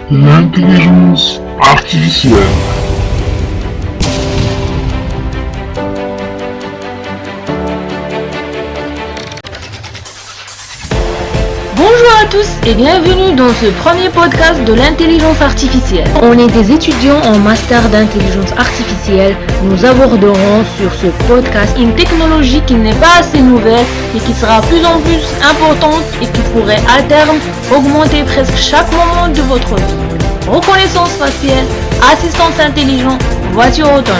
L'intelligence artificielle. Bonjour à tous et bienvenue dans ce premier podcast de l'intelligence artificielle. On est des étudiants en master d'intelligence artificielle. Nous aborderons sur ce podcast une technologie qui n'est pas assez nouvelle et qui sera plus en plus importante et qui pourrait à terme augmenter presque chaque moment de votre vie. Reconnaissance faciale, assistance intelligente, voiture autonome.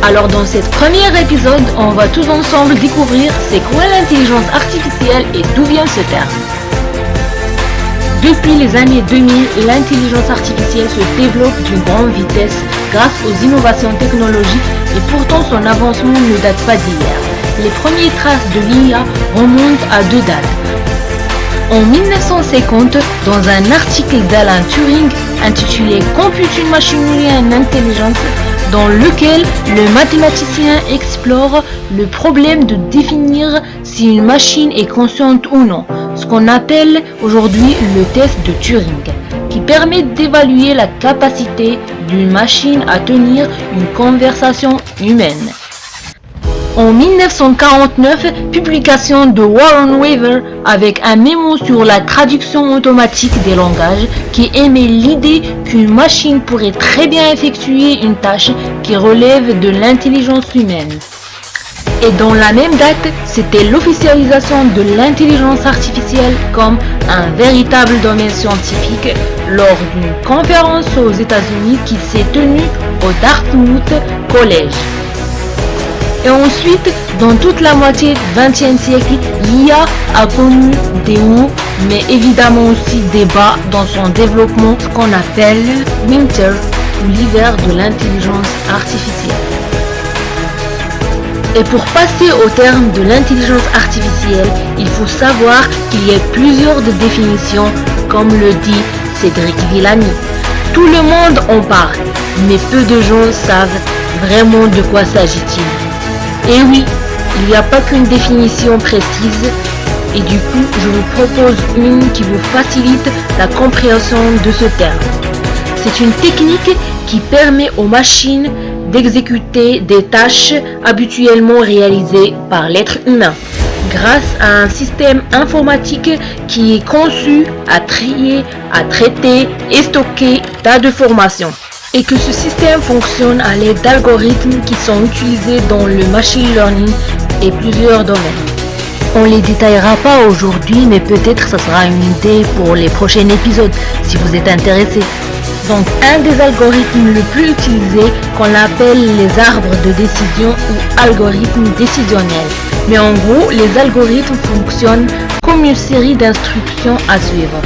Alors dans ce premier épisode, on va tous ensemble découvrir c'est quoi l'intelligence artificielle et d'où vient ce terme. Depuis les années 2000, l'intelligence artificielle se développe d'une grande vitesse grâce aux innovations technologiques et pourtant son avancement ne date pas d'hier. Les premières traces de l'IA remontent à deux dates. En 1950, dans un article d'Alan Turing intitulé Computing Machinery and Intelligence, dans lequel le mathématicien explore le problème de définir si une machine est consciente ou non, ce qu'on appelle aujourd'hui le test de Turing, qui permet d'évaluer la capacité d'une machine à tenir une conversation humaine. En 1949, publication de Warren Weaver avec un mémo sur la traduction automatique des langages qui émet l'idée qu'une machine pourrait très bien effectuer une tâche qui relève de l'intelligence humaine. Et dans la même date, c'était l'officialisation de l'intelligence artificielle comme un véritable domaine scientifique lors d'une conférence aux États-Unis qui s'est tenue au Dartmouth College. Et ensuite, dans toute la moitié du XXe siècle, l'IA a connu des hauts, mais évidemment aussi des bas dans son développement, ce qu'on appelle Winter ou l'hiver de l'intelligence artificielle. Et pour passer au terme de l'intelligence artificielle, il faut savoir qu'il y a plusieurs définitions, comme le dit Cédric Villani. Tout le monde en parle, mais peu de gens savent vraiment de quoi s'agit-il. Et oui, il n'y a pas qu'une définition précise, et du coup, je vous propose une qui vous facilite la compréhension de ce terme. C'est une technique qui permet aux machines d'exécuter des tâches habituellement réalisées par l'être humain, grâce à un système informatique qui est conçu à trier, à traiter et stocker tas de informations. Et que ce système fonctionne à l'aide d'algorithmes qui sont utilisés dans le machine learning et plusieurs domaines. On ne les détaillera pas aujourd'hui, mais peut-être ça sera une idée pour les prochains épisodes si vous êtes intéressé. Donc un des algorithmes le plus utilisé qu'on appelle les arbres de décision ou algorithmes décisionnels. Mais en gros, les algorithmes fonctionnent comme une série d'instructions à suivre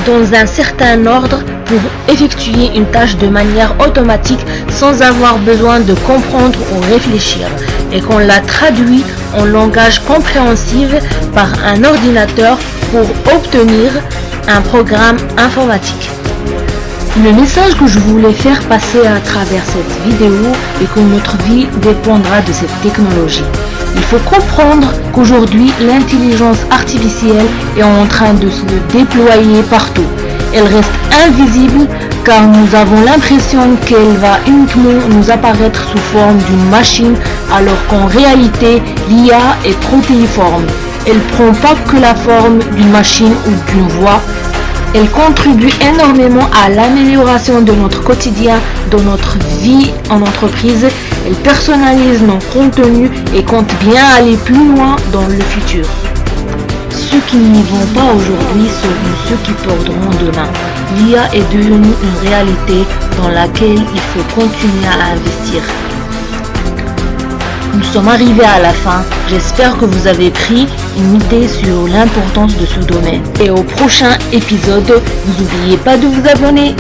dans un certain ordre pour effectuer une tâche de manière automatique sans avoir besoin de comprendre ou réfléchir et qu'on la traduit en langage compréhensible par un ordinateur pour obtenir un programme informatique. Le message que je voulais faire passer à travers cette vidéo est que notre vie dépendra de cette technologie. Il faut comprendre qu'aujourd'hui, l'intelligence artificielle est en train de se déployer partout. Elle reste invisible car nous avons l'impression qu'elle va uniquement nous apparaître sous forme d'une machine alors qu'en réalité, l'IA est protéiforme. Elle ne prend pas que la forme d'une machine ou d'une voix. Elle contribue énormément à l'amélioration de notre quotidien, de notre vie en entreprise. Elle personnalise nos contenus et compte bien aller plus loin dans le futur. Ceux qui n'y vont pas aujourd'hui seront ceux qui perdront demain. L'IA est devenue une réalité dans laquelle il faut continuer à investir. Nous sommes arrivés à la fin. J'espère que vous avez pris une idée sur l'importance de ce domaine. Et au prochain épisode, n'oubliez pas de vous abonner.